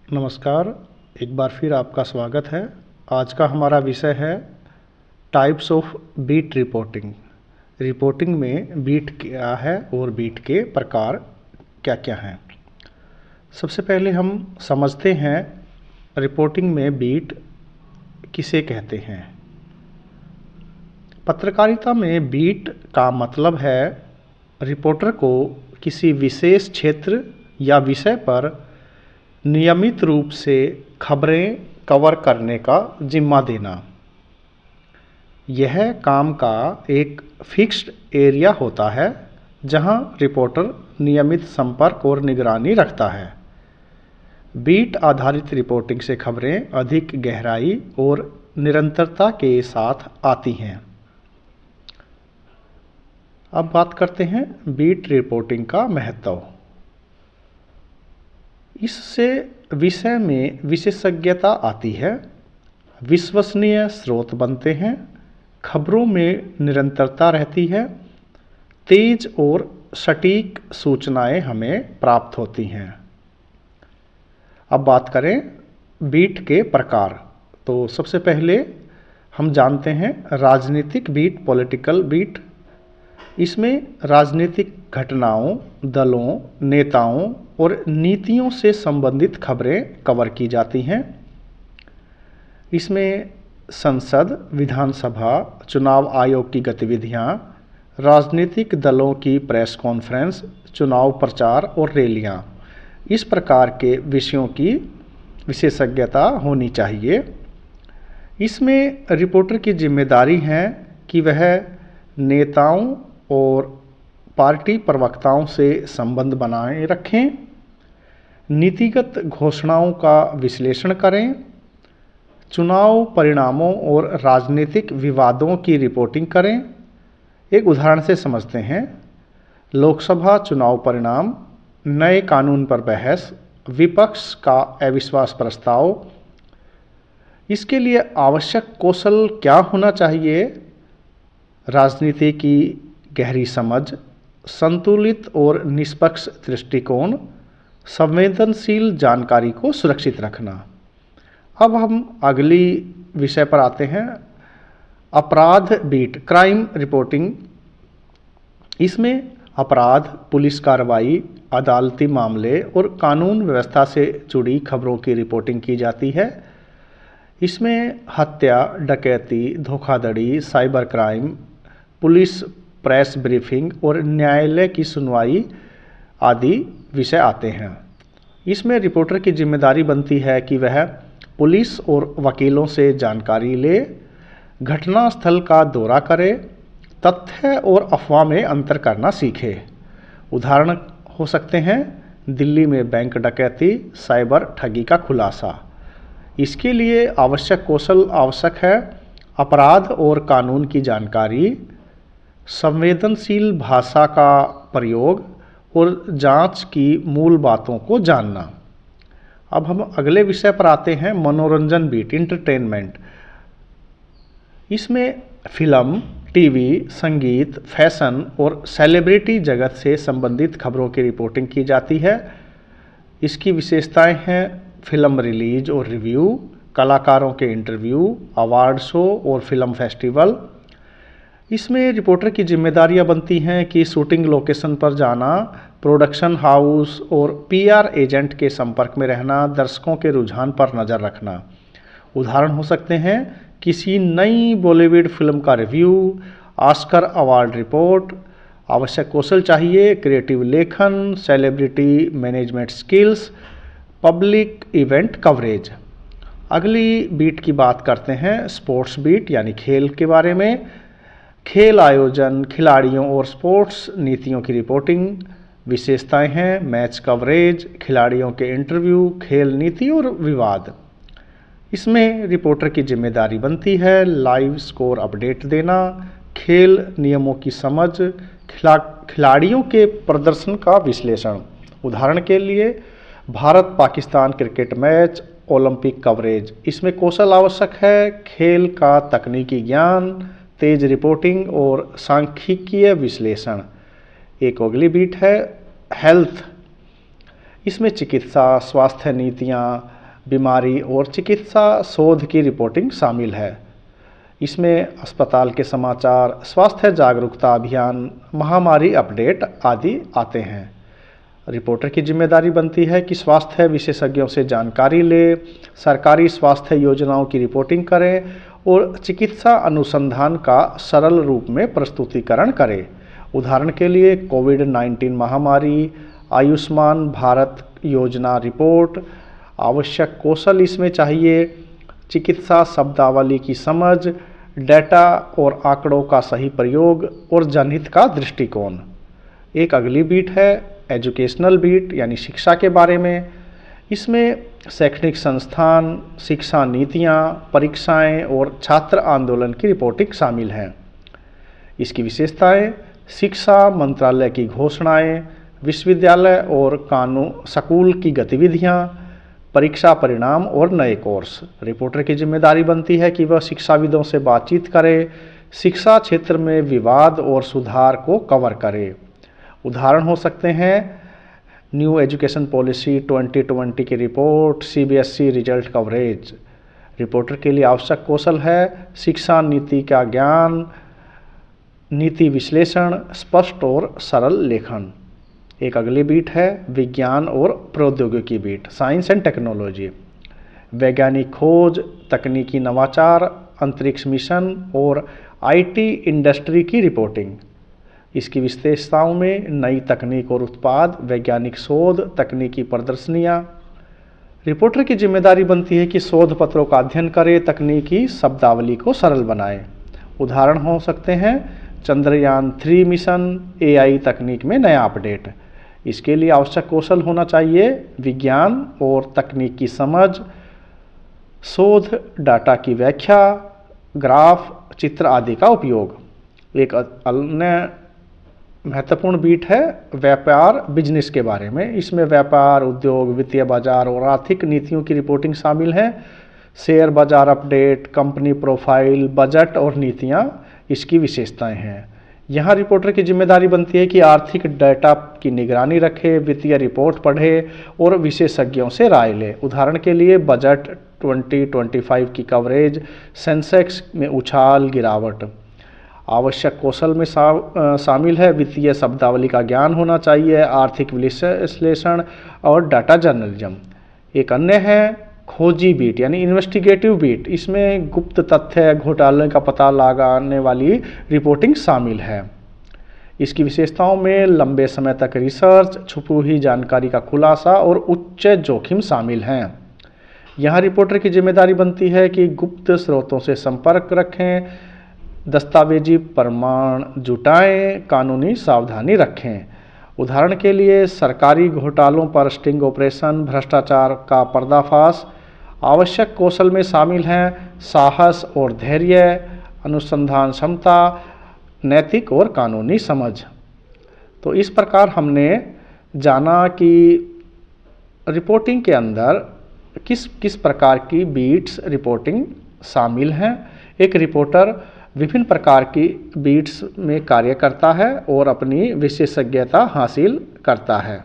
नमस्कार। एक बार फिर आपका स्वागत है। आज का हमारा विषय है types of beat reporting. Reporting में बीट क्या है और बीट के प्रकार क्या क्या हैं। सबसे पहले हम समझते हैं रिपोर्टिंग में बीट किसे कहते हैं। पत्रकारिता में बीट का मतलब है रिपोर्टर को किसी विशेष क्षेत्र या विषय पर नियमित रूप से खबरें कवर करने का जिम्मा देना। यह काम का एक फिक्स्ड एरिया होता है जहां रिपोर्टर नियमित संपर्क और निगरानी रखता है। बीट आधारित रिपोर्टिंग से खबरें अधिक गहराई और निरंतरता के साथ आती हैं। अब बात करते हैं बीट रिपोर्टिंग का महत्व। इससे विषय में विशेषज्ञता आती है, विश्वसनीय स्रोत बनते हैं, खबरों में निरंतरता रहती है, तेज और सटीक सूचनाएं हमें प्राप्त होती हैं। अब बात करें बीट के प्रकार। तो सबसे पहले हम जानते हैं राजनीतिक बीट, पॉलिटिकल बीट। इसमें राजनीतिक घटनाओं, दलों, नेताओं और नीतियों से संबंधित खबरें कवर की जाती हैं। इसमें संसद, विधानसभा, चुनाव आयोग की गतिविधियां, राजनीतिक दलों की प्रेस कॉन्फ्रेंस, चुनाव प्रचार और रैलियां, इस प्रकार के विषयों की विशेषज्ञता होनी चाहिए। इसमें रिपोर्टर की जिम्मेदारी है कि वह नेताओं और पार्टी प्रवक्ताओं से संबंध बनाए रखें, नीतिगत घोषणाओं का विश्लेषण करें, चुनाव परिणामों और राजनीतिक विवादों की रिपोर्टिंग करें। एक उदाहरण से समझते हैं। लोकसभा चुनाव परिणाम, नए कानून पर बहस, विपक्ष का अविश्वास प्रस्ताव। इसके लिए आवश्यक कौशल क्या होना चाहिए? राजनीति की गहरी समझ, संतुलित और निष्पक्ष दृष्टिकोण, संवेदनशील जानकारी को सुरक्षित रखना। अब हम अगली विषय पर आते हैं, अपराध बीट, क्राइम रिपोर्टिंग। इसमें अपराध, पुलिस कार्रवाई, अदालती मामले और कानून व्यवस्था से जुड़ी खबरों की रिपोर्टिंग की जाती है। इसमें हत्या, डकैती, धोखाधड़ी, cyber crime, police press briefing और न्यायालय की सुनवाई आदि विषय आते हैं। इसमें रिपोर्टर की जिम्मेदारी बनती है कि वह पुलिस और वकीलों से जानकारी ले, घटनास्थल का दौरा करे, तथ्य और अफवाह में अंतर करना सीखे। उदाहरण हो सकते हैं दिल्ली में बैंक डकैती, साइबर ठगी का खुलासा। इसके लिए आवश्यक कौशल आवश्यक है अपराध और कानून की जानकारी, संवेदनशील भाषा का प्रयोग और जांच की मूल बातों को जानना। अब हम अगले विषय पर आते हैं, मनोरंजन बीट, इंटरटेनमेंट। इसमें फिल्म, टीवी, संगीत, फैशन और सेलिब्रिटी जगत से संबंधित खबरों की रिपोर्टिंग की जाती है। इसकी विशेषताएं हैं फिल्म रिलीज और रिव्यू, कलाकारों के इंटरव्यू, अवार्ड शो और फिल्म फेस्टिवल। इसमें रिपोर्टर की जिम्मेदारियां बनती हैं कि शूटिंग लोकेशन पर जाना, प्रोडक्शन हाउस और पीआर एजेंट के संपर्क में रहना, दर्शकों के रुझान पर नज़र रखना। उदाहरण हो सकते हैं किसी नई बॉलीवुड फिल्म का रिव्यू, ऑस्कर अवार्ड रिपोर्ट। आवश्यक कौशल चाहिए क्रिएटिव लेखन, celebrity management skills, public event coverage. अगली बीट की बात करते हैं, स्पोर्ट्स बीट यानी खेल के बारे में। खेल आयोजन, खिलाड़ियों और स्पोर्ट्स नीतियों की रिपोर्टिंग। विशेषताएं हैं मैच कवरेज, खिलाड़ियों के इंटरव्यू, खेल नीति और विवाद। इसमें रिपोर्टर की जिम्मेदारी बनती है लाइव स्कोर अपडेट देना, खेल नियमों की समझ, खिलाड़ियों के प्रदर्शन का विश्लेषण। उदाहरण के लिए Bharat Pakistan cricket match, Olympic coverage. इसमें कौशल आवश्यक है खेल का तकनीकी ज्ञान, तेज रिपोर्टिंग और सांख्यिकीय विश्लेषण। एक अगली बीट है हेल्थ। इसमें चिकित्सा, स्वास्थ्य नीतियाँ, बीमारी और चिकित्सा शोध की रिपोर्टिंग शामिल है। इसमें अस्पताल के समाचार, स्वास्थ्य जागरूकता अभियान, महामारी अपडेट आदि आते हैं। रिपोर्टर की जिम्मेदारी बनती है कि स्वास्थ्य विशेषज्ञों से जानकारी ले, सरकारी स्वास्थ्य योजनाओं की रिपोर्टिंग करें और चिकित्सा अनुसंधान का सरल रूप में प्रस्तुतिकरण करें। उदाहरण के लिए कोविड-19 महामारी, आयुष्मान भारत योजना रिपोर्ट। आवश्यक कौशल इसमें चाहिए: चिकित्सा शब्दावली की समझ, डेटा और आंकड़ों का सही प्रयोग और जनहित का दृष्टिकोण। एक अगली बीट है एजुकेशनल बीट, यानी शिक्षा के बारे में। इसमें शैक्षणिक संस्थान, शिक्षा नीतियाँ, परीक्षाएं और छात्र आंदोलन की रिपोर्टिंग शामिल हैं। इसकी विशेषताएं: शिक्षा मंत्रालय की घोषणाएं, विश्वविद्यालय और कानून स्कूल की गतिविधियां, परीक्षा परिणाम और नए कोर्स। रिपोर्टर की जिम्मेदारी बनती है कि वह शिक्षाविदों से बातचीत करे, शिक्षा क्षेत्र में विवाद और सुधार को कवर करे। उदाहरण हो सकते हैं न्यू एजुकेशन पॉलिसी 2020 की report, CBSE result coverage. Reporter के लिए आवश्यक कौशल है शिक्षा नीति का ज्ञान, नीति विश्लेषण, स्पष्ट और सरल लेखन। एक अगली बीट है विज्ञान और प्रौद्योगिकी बीट, साइंस एंड टेक्नोलॉजी। वैज्ञानिक खोज, तकनीकी नवाचार, अंतरिक्ष मिशन और IT इंडस्ट्री की रिपोर्टिंग। इसकी विशेषताओं में नई तकनीक और उत्पाद, वैज्ञानिक शोध, तकनीकी प्रदर्शनियाँ। रिपोर्टर की जिम्मेदारी बनती है कि शोध पत्रों का अध्ययन करे, तकनीकी शब्दावली को सरल बनाए। उदाहरण हो सकते हैं चंद्रयान 3 मिशन, AI तकनीक में नया अपडेट। इसके लिए आवश्यक कौशल होना चाहिए विज्ञान और तकनीक की समझ, शोध डाटा की व्याख्या, ग्राफ, चित्र आदि का उपयोग। एक अन्य महत्वपूर्ण बीट है व्यापार बिजनेस के बारे में। इसमें व्यापार, उद्योग, वित्तीय बाजार और आर्थिक नीतियों की रिपोर्टिंग शामिल है। शेयर बाजार अपडेट, कंपनी प्रोफाइल, बजट और नीतियाँ इसकी विशेषताएं हैं। यहाँ रिपोर्टर की जिम्मेदारी बनती है कि आर्थिक डाटा की निगरानी रखे, वित्तीय रिपोर्ट पढ़े और विशेषज्ञों से राय ले। उदाहरण के लिए बजट 2025 की कवरेज, सेंसेक्स में उछाल गिरावट। आवश्यक कौशल में शामिल है वित्तीय शब्दावली का ज्ञान होना चाहिए, आर्थिक विश्लेषण और डाटा जर्नलिज्म। एक अन्य है खोजी बीट, यानी इन्वेस्टिगेटिव बीट। इसमें गुप्त तथ्य, घोटाले का पता लगाने वाली रिपोर्टिंग शामिल है। इसकी विशेषताओं में लंबे समय तक रिसर्च, छुपी हुई जानकारी का खुलासा और उच्च जोखिम शामिल हैं। यहाँ रिपोर्टर की जिम्मेदारी बनती है कि गुप्त स्रोतों से संपर्क रखें, दस्तावेजी प्रमाण जुटाएं, कानूनी सावधानी रखें। उदाहरण के लिए सरकारी घोटालों पर स्टिंग ऑपरेशन, भ्रष्टाचार का पर्दाफाश। आवश्यक कौशल में शामिल हैं साहस और धैर्य, अनुसंधान क्षमता, नैतिक और कानूनी समझ। तो इस प्रकार हमने जाना कि रिपोर्टिंग के अंदर किस किस प्रकार की बीट्स रिपोर्टिंग शामिल हैं। एक रिपोर्टर विभिन्न प्रकार की बीट्स में कार्य करता है और अपनी विशेषज्ञता हासिल करता है।